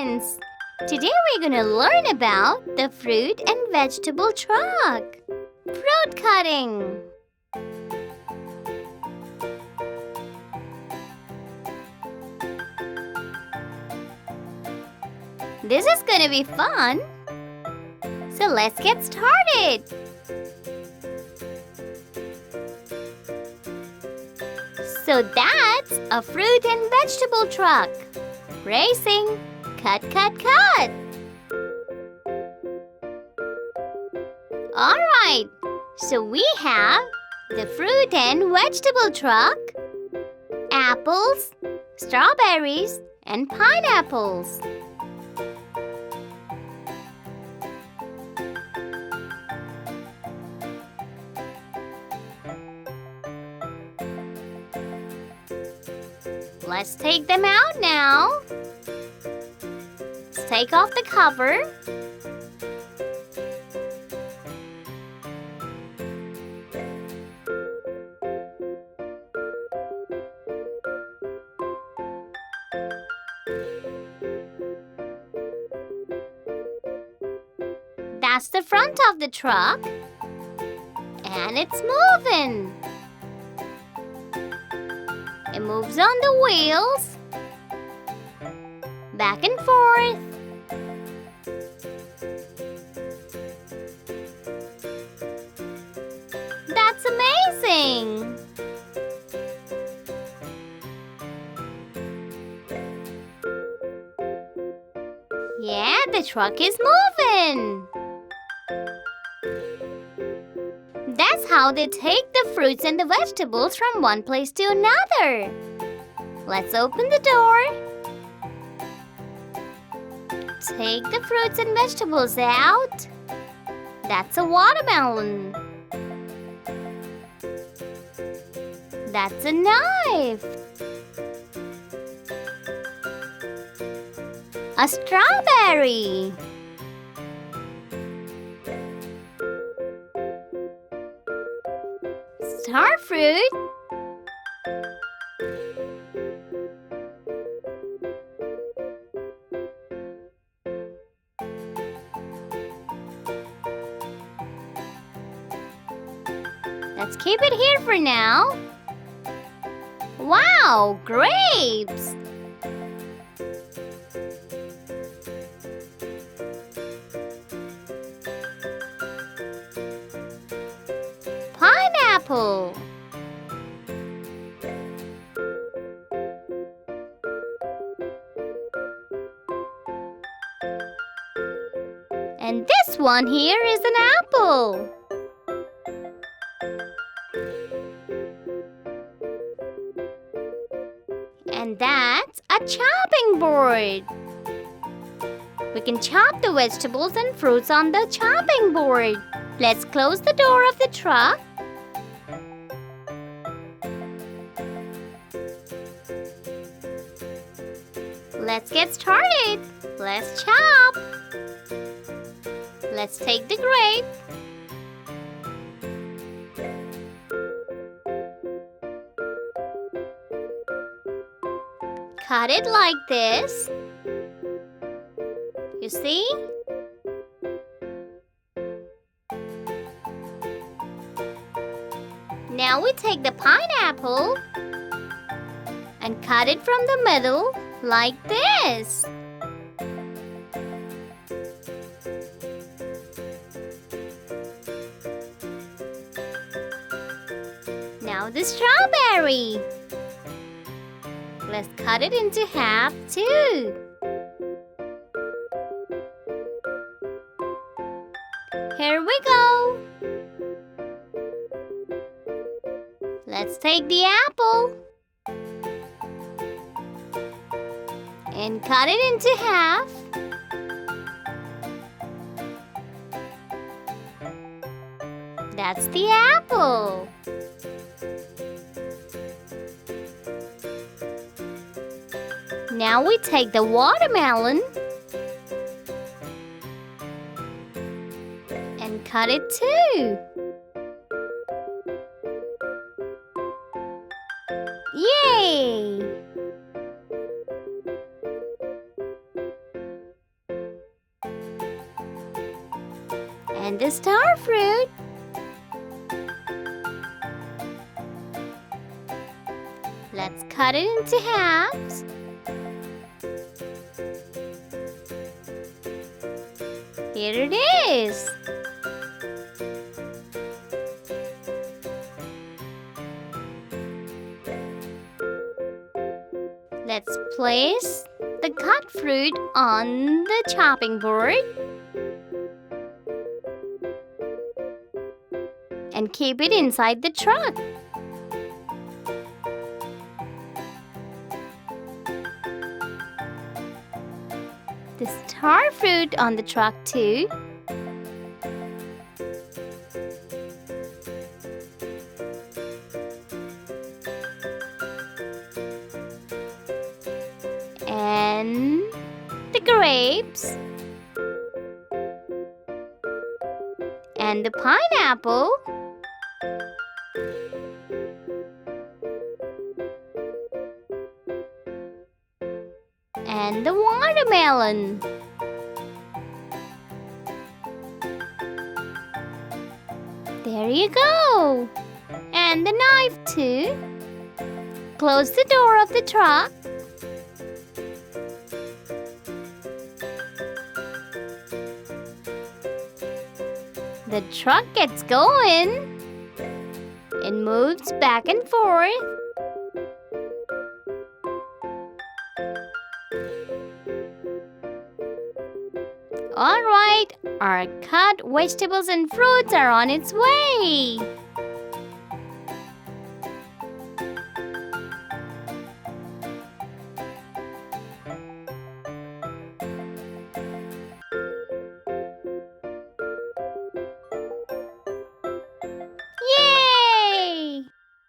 friends! Today we're gonna learn about the fruit and vegetable truck. Fruit cutting. This is gonna be fun. So let's get started. So that's a fruit and vegetable truck. Racing. Cut, cut, cut. Alright, so we have the fruit and vegetable truck, apples, strawberries, and pineapples. Let's take them out now. Let's take off the cover. That's the front of the truck. And it's moving. It moves on the wheels, back and forth. That's amazing! Yeah, the truck is moving. That's how they take the fruits and the vegetables from one place to another. Let's open the door. Take the fruits and vegetables out. That's a watermelon. That's a knife. A strawberry. Star fruit. Let's keep it here for now. Wow, grapes! Pineapple. And this one here is an apple. And that's a chopping board. We can chop the vegetables and fruits on the chopping board. Let's close the door of the truck. Let's get started. Let's chop. Let's take the grape. Cut it like this. You see? Now we take the pineapple and cut it from the middle like this. Now the strawberry. Let's cut it into half too. Here we go. Let's take the apple and cut it into half. That's the apple. Now we take the watermelon and cut it too. Yay! And a star fruit. Let's cut it into halves. Here it is. Let's place the cut fruit on the chopping board and keep it inside the truck. The star fruit on the truck too. And the grapes. And the pineapple. And the watermelon. There you go. And the knife too. Close the door of the truck. The truck gets going. It moves back and forth. Alright, our cut vegetables and fruits are on its way.